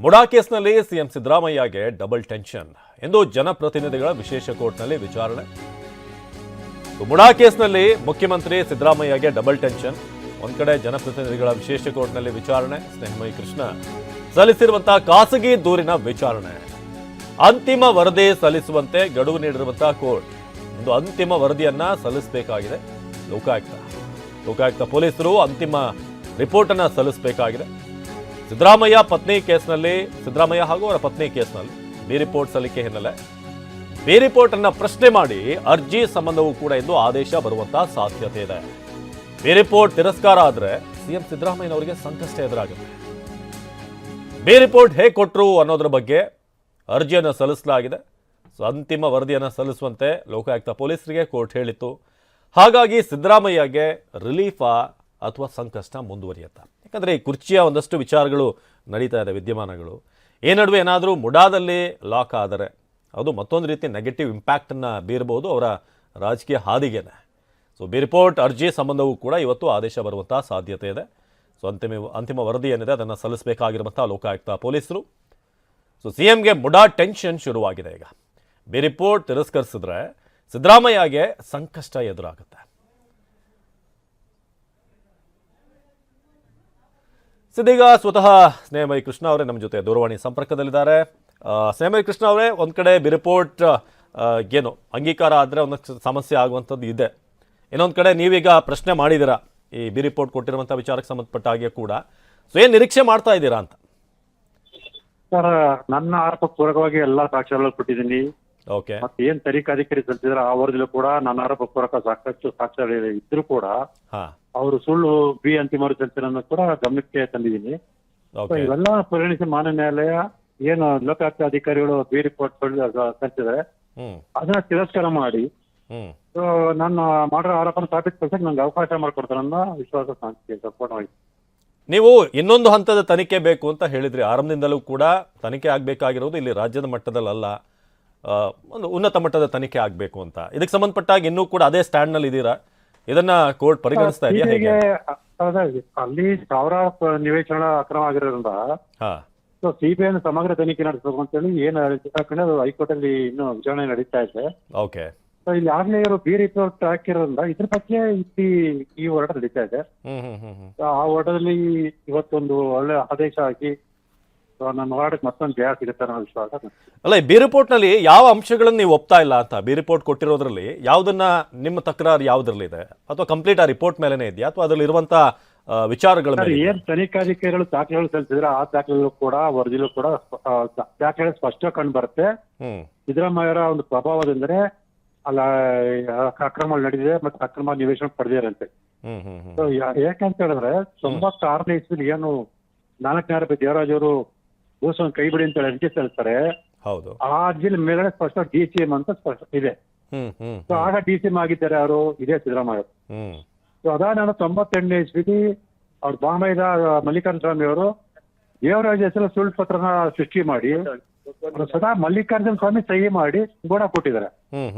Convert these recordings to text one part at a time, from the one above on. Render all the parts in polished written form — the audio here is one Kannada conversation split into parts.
ಮುಡಾ ಕೇಸ್ನಲ್ಲಿ ಸಿಎಂ ಸಿದ್ದರಾಮಯ್ಯಗೆ ಡಬಲ್ ಟೆನ್ಷನ್ ಎಂದು ಜನಪ್ರತಿನಿಧಿಗಳ ವಿಶೇಷ ಕೋರ್ಟ್ನಲ್ಲಿ ವಿಚಾರಣೆ. ಮುಡಾ ಕೇಸ್ನಲ್ಲಿ ಮುಖ್ಯಮಂತ್ರಿ ಸಿದ್ದರಾಮಯ್ಯಗೆ ಡಬಲ್ ಟೆನ್ಷನ್. ಒಂದ್ ಕಡೆ ಜನಪ್ರತಿನಿಧಿಗಳ ವಿಶೇಷ ಕೋರ್ಟ್ನಲ್ಲಿ ವಿಚಾರಣೆ, ಸ್ನೇಹಮಯಿ ಕೃಷ್ಣ ಸಲ್ಲಿಸಿರುವಂತಹ ಖಾಸಗಿ ದೂರಿನ ವಿಚಾರಣೆ. ಅಂತಿಮ ವರದಿ ಸಲ್ಲಿಸುವಂತೆ ಗಡುವು ನೀಡಿರುವಂತಹ ಕೋರ್ಟ್ ಒಂದು ಅಂತಿಮ ವರದಿಯನ್ನ ಸಲ್ಲಿಸಬೇಕಾಗಿದೆ. ಲೋಕಾಯುಕ್ತ ಪೊಲೀಸರು ಅಂತಿಮ ರಿಪೋರ್ಟ್ ಅನ್ನ ಸಲ್ಲಿಸಬೇಕಾಗಿದೆ. ಸಿದ್ದರಾಮಯ್ಯ ಹಾಗೂ ಅವರ ಪತ್ನಿ ಕೇಸ್ನಲ್ಲಿ ಬಿ ರಿಪೋರ್ಟ್ ಸಲ್ಲಿಕೆ ಹಿನ್ನೆಲೆ ಬಿ ರಿಪೋರ್ಟ್ ಅನ್ನ ಪ್ರಶ್ನೆ ಮಾಡಿ ಅರ್ಜಿ ಸಂಬಂಧವೂ ಕೂಡ ಎಂದು ಆದೇಶ ಬರುವಂತಹ ಸಾಧ್ಯತೆ ಇದೆ. ಬಿ ರಿಪೋರ್ಟ್ ತಿರಸ್ಕಾರ ಆದ್ರೆ ಸಿಎಂ ಸಿದ್ದರಾಮಯ್ಯನವರಿಗೆ ಸಂಕಷ್ಟ ಎದುರಾಗುತ್ತೆ. ಬಿ ರಿಪೋರ್ಟ್ ಹೇಗೆ ಕೊಟ್ಟರು ಅನ್ನೋದ್ರ ಬಗ್ಗೆ ಅರ್ಜಿಯನ್ನು ಸಲ್ಲಿಸಲಾಗಿದೆ. ಅಂತಿಮ ವರದಿಯನ್ನು ಸಲ್ಲಿಸುವಂತೆ ಲೋಕಾಯುಕ್ತ ಪೊಲೀಸರಿಗೆ ಕೋರ್ಟ್ ಹೇಳಿತ್ತು. ಹಾಗಾಗಿ ಸಿದ್ದರಾಮಯ್ಯಗೆ ರಿಲೀಫಾ ಅಥವಾ ಸಂಕಷ್ಟ ಮುಂದುವರಿಯುತ್ತಾ? ಯಾಕಂದರೆ ಈ ಕುರ್ಚಿಯ ಒಂದಷ್ಟು ವಿಚಾರಗಳು ನಡೀತಾ ಇದೆ, ವಿದ್ಯಮಾನಗಳು. ಈ ನಡುವೆ ಏನಾದರೂ ಮುಡಾದಲ್ಲಿ ಲಾಕ್ ಆದರೆ ಅದು ಮತ್ತೊಂದು ರೀತಿ ನೆಗೆಟಿವ್ ಇಂಪ್ಯಾಕ್ಟನ್ನು ಬೀರಬಹುದು ಅವರ ರಾಜಕೀಯ ಹಾದಿಗೆನೆ. ಸೊ ಬಿ ರಿಪೋರ್ಟ್ ಅರ್ಜಿ ಸಂಬಂಧವೂ ಕೂಡ ಇವತ್ತು ಆದೇಶ ಬರುವಂಥ ಸಾಧ್ಯತೆ ಇದೆ. ಸೊ ಅಂತಿಮ ವರದಿ ಏನಿದೆ ಅದನ್ನು ಸಲ್ಲಿಸಬೇಕಾಗಿರುವಂಥ ಲೋಕಾಯುಕ್ತ ಪೊಲೀಸರು. ಸೊ ಸಿಎಂಗೆ ಮುಡಾ ಟೆನ್ಷನ್ ಶುರುವಾಗಿದೆ. ಈಗ ಬಿ ರಿಪೋರ್ಟ್ ತಿರಸ್ಕರಿಸಿದ್ರೆ ಸಿದ್ದರಾಮಯ್ಯಗೆ ಸಂಕಷ್ಟ ಎದುರಾಗುತ್ತೆ. ಇದೀಗ ಸ್ವತಃ ಸ್ನೇಹಮಯಿ ಕೃಷ್ಣ ಅವರೇ ನಮ್ಮ ಜೊತೆ ದೂರವಾಣಿ ಸಂಪರ್ಕದಲ್ಲಿದ್ದಾರೆ. ಸ್ನೇಹಮಯಿ ಕೃಷ್ಣ ಅವರೇ, ಒಂದು ಕಡೆ ಬಿ ರಿಪೋರ್ಟ್ ಏನು ಅಂಗೀಕಾರ ಆದರೆ ಒಂದಷ್ಟು ಸಮಸ್ಯೆ ಆಗುವಂಥದ್ದು ಇದೆ. ಇನ್ನೊಂದು ಕಡೆ ನೀವೀಗ ಪ್ರಶ್ನೆ ಮಾಡಿದ್ದೀರಾ ಈ ಬಿ ರಿಪೋರ್ಟ್ ಕೊಟ್ಟಿರುವಂಥ ವಿಚಾರಕ್ಕೆ ಸಂಬಂಧಪಟ್ಟ ಹಾಗೆ ಕೂಡ. ಸೊ ಏನು ನಿರೀಕ್ಷೆ ಮಾಡ್ತಾ ಇದ್ದೀರಾ ಅಂತ? ಸರ್, ನನ್ನ ಆರೋಪ ಪೂರಕವಾಗಿ ಎಲ್ಲಾ ಸಾಕ್ಷ್ಯಗಳು ಕೊಟ್ಟಿದ್ದೀನಿ. ಓಕೆ. ಮತ್ತೆ ಏನ್ ತನಿಖಾಧಿಕಾರಿ ಸಲ್ಲಿಸಿದ್ರೆ ಆ ವರದಿಲೂ ಕೂಡ ನನ್ನ ಆರೋಪ ಪೂರಕ ಸಾಕಷ್ಟು ಸಾಕ್ಷ್ಯಗಳು ಇದ್ರು ಕೂಡ ಅವರು ಸುಳ್ಳು ಬಿ ಅಂತಿಮ ವರದಿ ಸಲ್ಲಿಸಿರೋದನ್ನು ಕೂಡ ಗಮನಕ್ಕೆ ತಂದಿದ್ದೀನಿ. ಇವೆಲ್ಲ ಪರಿಗಣಿಸಿ ಮಾನ್ಯ ನ್ಯಾಯಾಲಯ ಏನು ಲೋಕಾಯುಕ್ತ ಅಧಿಕಾರಿಗಳು ಬಿ ರಿಪೋರ್ಟ್ ಸಲ್ಲಿಸಿದ್ರೆ ಅದನ್ನ ತಿರಸ್ಕಾರ ಮಾಡಿ ನನ್ನ ಮಾಡಿರೋ ಆರೋಪನ ಸಾಬೀತುಪಡಿಸಕ್ಕೆ ನಂಗೆ ಅವಕಾಶ ಮಾಡಿಕೊಡ್ತಾರೆ ಅನ್ನೋ ವಿಶ್ವಾಸ ಸಂಪೂರ್ಣವಾಗಿ. ನೀವು ಇನ್ನೊಂದು ಹಂತದ ತನಿಖೆ ಬೇಕು ಅಂತ ಹೇಳಿದ್ರಿ. ಆರಂಭದಿಂದಲೂ ಕೂಡ ತನಿಖೆ ಆಗಬೇಕಾಗಿರೋದು ಇಲ್ಲಿ ರಾಜ್ಯದ ಮಟ್ಟದಲ್ಲ, ಒಂದು ಉನ್ನತ ಮಟ್ಟದ ತನಿಖೆ ಆಗಬೇಕು ಅಂತ. ಇದಕ್ಕೆ ಸಂಬಂಧಪಟ್ಟಾಗ ಇನ್ನೂ ಕೂಡ ಅದೇ ಸ್ಟ್ಯಾಂಡ್ ನಲ್ಲಿ ಇದ್ದೀರಾ? ಇದನ್ನ ಕೋರ್ಟ್ ಪರಿಗಣಿಸ್ತಾ ಇದೆಯಾ ಹೇಗೆ? ಅಲ್ಲಿ ಸಾವಿರಾರು ನಿವೇಶನ ಅಕ್ರಮ ಆಗಿರೋದ್ರಿಂದ ಸಿಬಿಐ ಸಮಗ್ರ ತನಿಖೆ ನಡೆಸಬೇಕು ಅಂತ ಹೇಳಿ ಏನು ಹೈಕೋರ್ಟ್ ಅಲ್ಲಿ ಇನ್ನು ವಿಚಾರಣೆ ನಡೀತಾ ಇದೆ. ಓಕೆ. ಇಲ್ಲಿ ಆಗ್ಲೇ ಇವರು ಬಿ ರಿಪೋರ್ಟ್ ಹಾಕಿರೋದ್ರಿಂದ ಇದ್ರ ಬಗ್ಗೆ ಈ ಹೋರಾಟ ನಡೀತಾ ಇದೆ. ಆ ಹೋರಾಟದಲ್ಲಿ ಇವತ್ತೊಂದು ಒಳ್ಳೆ ಆದೇಶ ಹಾಕಿ ನನ್ನ ಹೋರಾಟಕ್ಕೆ ಮತ್ತೊಂದು ಜಯ ಸಿಗುತ್ತೆ ಅನ್ನೋ ವಿಶ್ವಾಸ. ಅಲ್ಲ, ಬಿ ರಿಪೋರ್ಟ್ ನಲ್ಲಿ ಯಾವ ಅಂಶಗಳನ್ನು ನೀವು ಒಪ್ತಾ ಇಲ್ಲ ಅಂತ ಬಿ ರಿಪೋರ್ಟ್ ಕೊಟ್ಟಿರೋದ್ರಲ್ಲಿ ಯಾವ್ದನ್ನ ನಿಮ್ಮ ತಕರಾರು ಯಾವ್ದ್ರಲ್ಲಿ ಇದೆ? ಅಥವಾ ಕಂಪ್ಲೀಟ್ ಆ ರಿಪೋರ್ಟ್ ಮೇಲೆನೇ ಇದೆಯಾ ಅಥವಾ ಅದ್ರಲ್ಲಿ ಇರುವಂತ ವಿಚಾರಗಳ ಮೇಲೆ? ಏನ್ ತನಿಖಾಧಿಕಾರಿಗಳು ದಾಖಲೆಗಳು ಸಲ್ಲಿಸಿದ್ರೆ ಆ ದಾಖಲೆಗಳು ಕೂಡ ವರದಿಲೂ ಕೂಡ ದಾಖಲೆ ಸ್ಪಷ್ಟ ಕಂಡು ಬರುತ್ತೆ. ಸಿದ್ದರಾಮಯ್ಯರ ಒಂದು ಪ್ರಭಾವದಿಂದಲೇ ಅಲ್ಲ ಅಕ್ರಮ ನಡೆದಿದೆ ಮತ್ತೆ ಅಕ್ರಮ ನಿವೇಶನ ಪಡೆದಿರಂತೆ. ಯಾಕಂತ ಹೇಳಿದ್ರೆ 96ನೇ ಇಸ್ವಿಲಿ ಏನು 4ನೇ ಆರೋಪಿ ದೇವರಾಜ್ ಅವರು ಭೂಸ್ವಾಮಿ ಕೈ ಬಿಡಿ ಅಂತ ಅರ್ಜಿ ಸಲ್ಲಿಸ್ತಾರೆ. ಆ ಅರ್ಜಿಲಿ ಮೇಲೆ ಸ್ಪಷ್ಟ DCM ಅಂತ ಸ್ಪಷ್ಟ ಇದೆ. ಆಗ DCM ಆಗಿದ್ದಾರೆ ಅವರು, ಇದೇ ಸಿದ್ದರಾಮಯ್ಯ. ಅದಾದ 98ನೇ ಇಸ್ವಿಲಿ ಅವ್ರ ಬಾಮೈದ ಮಲ್ಲಿಕಾರ್ಜುನ ಸ್ವಾಮಿ ಅವರು ದೇವರಾಜ್ ಹೆಸರು ಸುಳ್ಳು ಪತ್ರನ ಸೃಷ್ಟಿ ಮಾಡಿ ಸದಾ ಮಲ್ಲಿಕಾರ್ಜುನ ಸ್ವಾಮಿ ಸಹಿ ಮಾಡಿ ಗೋಣ ಕೊಟ್ಟಿದ್ದಾರೆ.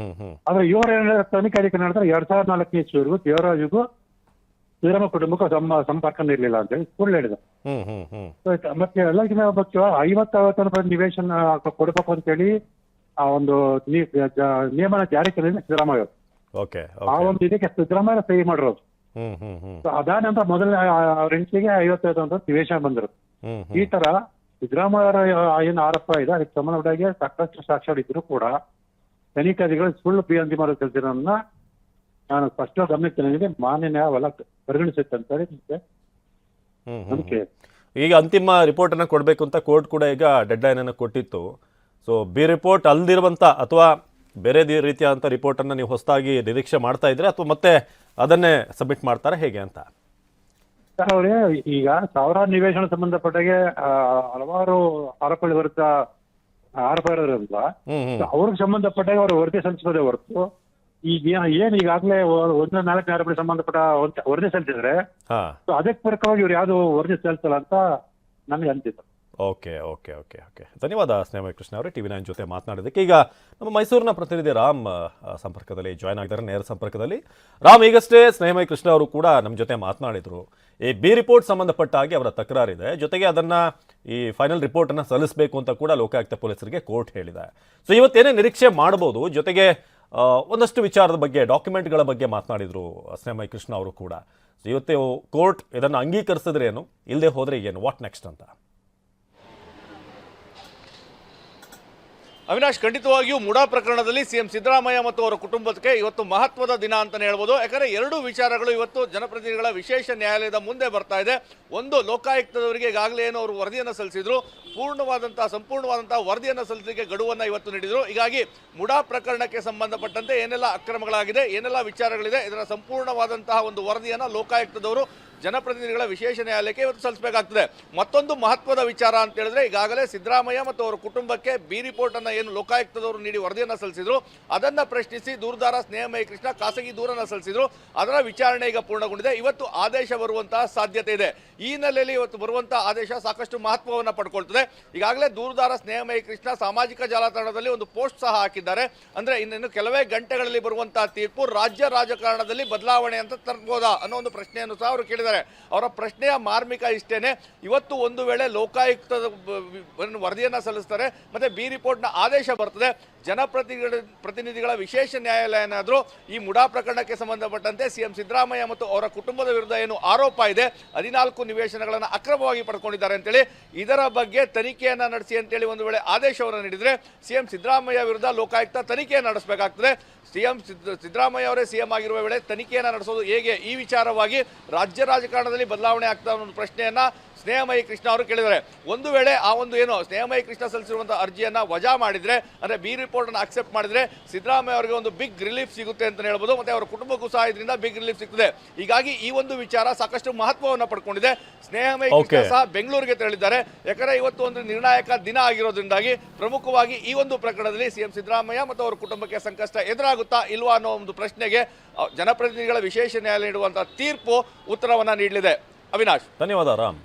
ಆದ್ರೆ ಇವರ ತನಿಖಾಧಿಕಾರಿ ನಡೆದ್ರೆ 2004ನೇ ಇಸ್ವಿವರೆಗೂ ದೇವರಾಜ್ಗೂ ಸಿದ್ದರಾಮಯ್ಯ ಕುಟುಂಬಕ್ಕೂ ಸಂಪರ್ಕ ಇರ್ಲಿಲ್ಲ ಅಂತ ಹೇಳಿ ಸುಳ್ಳು ಹೇಳಿದ. ಮತ್ತೆ ಎಲ್ಲಕ್ಕಿಂತ 50 ನಿವೇಶನ ಕೊಡಬೇಕು ಅಂತ ಹೇಳಿ ಆ ಒಂದು ನಿಯಮನ ಜಾರಿ ತಂದಿದೆ ಸಿದ್ದರಾಮಯ್ಯ. ಆ ಒಂದು ಇದಕ್ಕೆ ಸಿದ್ದರಾಮಯ್ಯ ಸಹಿ ಮಾಡಿರೋದು. ಅದಾದ ನಂತರ ಮೊದಲನೇ ಅವ್ರ ಹೆಂಡತಿಗೆ 55 ನಿವೇಶನ ಬಂದರು. ಈ ತರ ಸಿದ್ದರಾಮಯ್ಯ ಏನು ಆರೋಪ ಇದೆ ಅದಕ್ಕೆ ಸಂಬಂಧಪಟ್ಟಾಗೆ ಸಾಕಷ್ಟು ಸಾಕ್ಷ್ಯಗಳಿದ್ರು ಕೂಡ ತನಿಖಾಧಿಕಾರಿಗಳು ಸುಳ್ಳು ಬಿ ಅಂತಿಮ ವರದಿ ಸಲ್ಲಿಸಿರೋದನ್ನ ನಾನು ಸ್ಪಷ್ಟ ಗಮನಕ್ಕೆ ತಂದಿದ್ದೀನಿ. ಮಾನ್ಯ ನ್ಯಾಯಾಲಯ ಪರಿಗಣಿಸುತ್ತೆ ಅಂತ ಹೇಳಿ ಈಗ ಅಂತಿಮ ರಿಪೋರ್ಟ್ ಅನ್ನ ಕೊಡಬೇಕು ಅಂತ ಕೋರ್ಟ್ ಕೂಡ ಈಗ ಡೆಡ್ ಲೈನ್ ಅನ್ನು ಕೊಟ್ಟಿತ್ತು. ಸೊ ಬಿ ರಿಪೋರ್ಟ್ ಅಲ್ದಿರುವಂತ ಅಥವಾ ಬೇರೆ ರೀತಿಯಾದಂಥ ರಿಪೋರ್ಟ್ ಅನ್ನ ನೀವು ಹೊಸದಾಗಿ ನಿರೀಕ್ಷೆ ಮಾಡ್ತಾ ಇದ್ರೆ ಅಥವಾ ಮತ್ತೆ ಅದನ್ನೇ ಸಬ್ಮಿಟ್ ಮಾಡ್ತಾರೆ ಹೇಗೆ ಅಂತ? ಅವ್ರೆ ಈಗ ಸಾವಿರಾರು ನಿವೇಶನ ಸಂಬಂಧಪಟ್ಟಾಗೆ ಹಲವಾರು ಆರೋಪಗಳ ವಿರುದ್ಧ ಆರೋಪ ಇರೋದ್ರಿಂದ ಅವ್ರಿಗೆ ಸಂಬಂಧಪಟ್ಟಾಗ ಅವರು ವರದಿ ಸಲ್ಲಿಸೋದೇ ಹೊರತು ಈಗ ಏನ್ ಈಗಾಗಲೇ 4ನೇ ಆರೋಪಗಳಿಗೆ ಸಂಬಂಧಪಟ್ಟ ವರದಿ ಸಲ್ಲಿಸಿದ್ರೆ ಅದಕ್ಕೆ ಪೂರಕವಾಗಿ ಇವ್ರು ಯಾವ್ದು ವರದಿ ಸಲ್ಲಿಸಲ್ಲ ಅಂತ ನನಗೆ ಅನ್ಸಿತ್ತು. ಓಕೆ ಓಕೆ ಓಕೆ ಓಕೆ ಧನ್ಯವಾದ ಸ್ನೇಹಮಯ ಕೃಷ್ಣ ಅವರೇ TV9 ಜೊತೆ ಮಾತನಾಡಿದ್ದಕ್ಕೆ. ಈಗ ನಮ್ಮ ಮೈಸೂರಿನ ಪ್ರತಿನಿಧಿ ರಾಮ್ ಸಂಪರ್ಕದಲ್ಲಿ ಜಾಯ್ನ್ ಆಗಿದ್ದಾರೆ, ನೇರ ಸಂಪರ್ಕದಲ್ಲಿ. ರಾಮ್, ಈಗಷ್ಟೇ ಸ್ನೇಹಮಯ ಕೃಷ್ಣ ಅವರು ಕೂಡ ನಮ್ಮ ಜೊತೆ ಮಾತನಾಡಿದರು. ಈ ಬಿ ರಿಪೋರ್ಟ್ ಸಂಬಂಧಪಟ್ಟ ಹಾಗೆ ಅವರ ತಕರಾರಿದೆ, ಜೊತೆಗೆ ಅದನ್ನು ಈ ಫೈನಲ್ ರಿಪೋರ್ಟನ್ನು ಸಲ್ಲಿಸಬೇಕು ಅಂತ ಕೂಡ ಲೋಕಾಯುಕ್ತ ಪೊಲೀಸರಿಗೆ ಕೋರ್ಟ್ ಹೇಳಿದೆ. ಸೊ ಇವತ್ತೇನೇ ನಿರೀಕ್ಷೆ ಮಾಡ್ಬೋದು? ಜೊತೆಗೆ ಒಂದಷ್ಟು ವಿಚಾರದ ಬಗ್ಗೆ, ಡಾಕ್ಯುಮೆಂಟ್ಗಳ ಬಗ್ಗೆ ಮಾತನಾಡಿದರು ಸ್ನೇಹಮಯ ಕೃಷ್ಣ ಅವರು ಕೂಡ. ಸೊ ಇವತ್ತೇ ಕೋರ್ಟ್ ಇದನ್ನು ಅಂಗೀಕರಿಸಿದ್ರೆ ಏನು, ಇಲ್ಲದೆ ಹೋದರೆ ಏನು, ವಾಟ್ ನೆಕ್ಸ್ಟ್ ಅಂತ? ಅವಿನಾಶ್, ಖಂಡಿತವಾಗಿಯೂ ಮುಡಾ ಪ್ರಕರಣದಲ್ಲಿ ಸಿಎಂ ಸಿದ್ದರಾಮಯ್ಯ ಮತ್ತು ಅವರ ಕುಟುಂಬಕ್ಕೆ ಇವತ್ತು ಮಹತ್ವದ ದಿನ ಅಂತಲೇ ಹೇಳ್ಬೋದು. ಯಾಕಂದರೆ ಎರಡು ವಿಚಾರಗಳು ಇವತ್ತು ಜನಪ್ರತಿನಿಧಿಗಳ ವಿಶೇಷ ನ್ಯಾಯಾಲಯದ ಮುಂದೆ ಬರ್ತಾ ಇದೆ. ಒಂದು, ಲೋಕಾಯುಕ್ತದವರಿಗೆ ಈಗಾಗಲೇ ಏನು ಅವರು ವರದಿಯನ್ನು ಸಲ್ಲಿಸಿದ್ರು, ಸಂಪೂರ್ಣವಾದಂತಹ ವರದಿಯನ್ನು ಸಲ್ಲಿಸಲಿಕ್ಕೆ ಗಡುವನ್ನು ಇವತ್ತು ನೀಡಿದರು. ಹೀಗಾಗಿ ಮುಡಾ ಪ್ರಕರಣಕ್ಕೆ ಸಂಬಂಧಪಟ್ಟಂತೆ ಏನೆಲ್ಲ ಅಕ್ರಮಗಳಾಗಿದೆ, ಏನೆಲ್ಲ ವಿಚಾರಗಳಿದೆ, ಇದರ ಸಂಪೂರ್ಣವಾದಂತಹ ಒಂದು ವರದಿಯನ್ನು ಲೋಕಾಯುಕ್ತದವರು ಜನಪ್ರತಿನಿಧಿಗಳ ವಿಶೇಷ ನ್ಯಾಯಾಲಯಕ್ಕೆ ಇವತ್ತು ಸಲ್ಲಿಸಬೇಕಾಗ್ತದೆ. ಮತ್ತೊಂದು ಮಹತ್ವದ ವಿಚಾರ ಅಂತ ಹೇಳಿದ್ರೆ, ಈಗಾಗಲೇ ಸಿದ್ದರಾಮಯ್ಯ ಮತ್ತು ಅವರ ಕುಟುಂಬಕ್ಕೆ ಬಿ ರಿಪೋರ್ಟ್ ಅನ್ನು ಏನು ಲೋಕಾಯುಕ್ತದವರು ನೀಡಿ ವರದಿಯನ್ನು ಸಲ್ಲಿಸಿದ್ರು, ಅದನ್ನು ಪ್ರಶ್ನಿಸಿ ದೂರುದಾರ ಸ್ನೇಹಮಯಿ ಕೃಷ್ಣ ಖಾಸಗಿ ದೂರನ್ನು ಸಲ್ಲಿಸಿದ್ರು. ಅದರ ವಿಚಾರಣೆ ಈಗ ಪೂರ್ಣಗೊಂಡಿದೆ. ಇವತ್ತು ಆದೇಶ ಬರುವಂತಹ ಸಾಧ್ಯತೆ ಇದೆ. ಈ ಹಿನ್ನೆಲೆಯಲ್ಲಿ ಇವತ್ತು ಬರುವಂತಹ ಆದೇಶ ಸಾಕಷ್ಟು ಮಹತ್ವವನ್ನು ಪಡ್ಕೊಳ್ತದೆ. ಈಗಾಗಲೇ ದೂರುದಾರ ಸ್ನೇಹಮಯಿ ಕೃಷ್ಣ ಸಾಮಾಜಿಕ ಜಾಲತಾಣದಲ್ಲಿ ಒಂದು ಪೋಸ್ಟ್ ಸಹ ಹಾಕಿದ್ದಾರೆ. ಅಂದ್ರೆ ಇನ್ನೇನು ಕೆಲವೇ ಗಂಟೆಗಳಲ್ಲಿ ಬರುವಂತಹ ತೀರ್ಪು ರಾಜ್ಯ ರಾಜಕಾರಣದಲ್ಲಿ ಬದಲಾವಣೆ ಅಂತ ತರ್ಬೋದಾ ಅನ್ನೋ ಒಂದು ಪ್ರಶ್ನೆಯನ್ನು ಸಹ ಅವರು ಕೇಳಿದ್ದಾರೆ. ಅವರ ಪ್ರಶ್ನೆಯ ಮಾರ್ಮಿಕ ಇಷ್ಟೇನೆ, ಇವತ್ತು ಒಂದು ವೇಳೆ ಲೋಕಾಯುಕ್ತದ ವರದಿಯನ್ನ ಸಲ್ಲಿಸ್ತಾರೆ, ಮತ್ತೆ ಬಿ ರಿಪೋರ್ಟ್ನ ಆದೇಶ ಬರ್ತದೆ, ಜನಪ್ರತಿನಿಧಿಗಳ ವಿಶೇಷ ನ್ಯಾಯಾಲಯ ಏನಾದರೂ ಈ ಮುಡಾ ಪ್ರಕರಣಕ್ಕೆ ಸಂಬಂಧಪಟ್ಟಂತೆ ಸಿಎಂ ಸಿದ್ದರಾಮಯ್ಯ ಮತ್ತು ಅವರ ಕುಟುಂಬದ ವಿರುದ್ಧ ಏನು ಆರೋಪ ಇದೆ, 14 ನಿವೇಶನಗಳನ್ನು ಅಕ್ರಮವಾಗಿ ಪಡ್ಕೊಂಡಿದ್ದಾರೆ ಅಂತೇಳಿ, ಇದರ ಬಗ್ಗೆ ತನಿಖೆಯನ್ನು ನಡೆಸಿ ಅಂತೇಳಿ ಒಂದು ವೇಳೆ ಆದೇಶವನ್ನು ನೀಡಿದರೆ ಸಿಎಂ ಸಿದ್ದರಾಮಯ್ಯ ವಿರುದ್ಧ ಲೋಕಾಯುಕ್ತ ತನಿಖೆಯನ್ನು ನಡೆಸಬೇಕಾಗ್ತದೆ. ಸಿಎಂ ಸಿದ್ದರಾಮಯ್ಯ ಅವರೇ ಸಿಎಂ ಆಗಿರುವ ವೇಳೆ ತನಿಖೆಯನ್ನು ನಡೆಸೋದು ಹೇಗೆ, ಈ ವಿಚಾರವಾಗಿ ರಾಜ್ಯ ರಾಜಕಾರಣದಲ್ಲಿ ಬದಲಾವಣೆ ಆಗ್ತಾ ಒಂದು ಪ್ರಶ್ನೆಯನ್ನ ಸ್ನೇಹಮಯಿ ಕೃಷ್ಣ ಅವರು ಕೇಳಿದ್ದಾರೆ. ಒಂದು ವೇಳೆ ಆ ಒಂದು ಏನು ಸ್ನೇಹಮಯಿ ಕೃಷ್ಣ ಸಲ್ಲಿಸಿರುವಂತಹ ಅರ್ಜಿಯನ್ನ ವಜಾ ಮಾಡಿದ್ರೆ, ಅಂದ್ರೆ ಬಿ ರಿಪೋರ್ಟ್ ಅನ್ನು ಅಕ್ಸೆಪ್ಟ್ ಮಾಡಿದ್ರೆ ಸಿದ್ದರಾಮಯ್ಯ ಅವರಿಗೆ ಒಂದು ಬಿಗ್ ರಿಲೀಫ್ ಸಿಗುತ್ತೆ ಅಂತ ಹೇಳ್ಬೋದು. ಮತ್ತೆ ಅವರ ಕುಟುಂಬಕ್ಕೂ ಸಹ ಇದರಿಂದ ಬಿಗ್ ರಿಲೀಫ್ ಸಿಗ್ತದೆ. ಹೀಗಾಗಿ ಈ ಒಂದು ವಿಚಾರ ಸಾಕಷ್ಟು ಮಹತ್ವವನ್ನು ಪಡ್ಕೊಂಡಿದೆ. ಸ್ನೇಹಮಯಿ ಕೃಷ್ಣ ಸಹ ಬೆಂಗಳೂರಿಗೆ ತೆರಳಿದ್ದಾರೆ. ಯಾಕಂದ್ರೆ ಇವತ್ತು ಒಂದು ನಿರ್ಣಾಯಕ ದಿನ ಆಗಿರೋದ್ರಿಂದಾಗಿ ಪ್ರಮುಖವಾಗಿ ಈ ಒಂದು ಪ್ರಕರಣದಲ್ಲಿ ಸಿಎಂ ಸಿದ್ದರಾಮಯ್ಯ ಮತ್ತು ಅವರ ಕುಟುಂಬಕ್ಕೆ ಸಂಕಷ್ಟ ಎದುರಾಗುತ್ತಾ ಇಲ್ವಾ ಅನ್ನೋ ಒಂದು ಪ್ರಶ್ನೆಗೆ ಜನಪ್ರತಿನಿಧಿಗಳ ವಿಶೇಷ ನ್ಯಾಯಾಲಯ ನೀಡುವಂತಹ ತೀರ್ಪು ಉತ್ತರವನ್ನ ನೀಡಲಿದೆ. ಅವಿನಾಶ್, ಧನ್ಯವಾದ ರಾಮ್.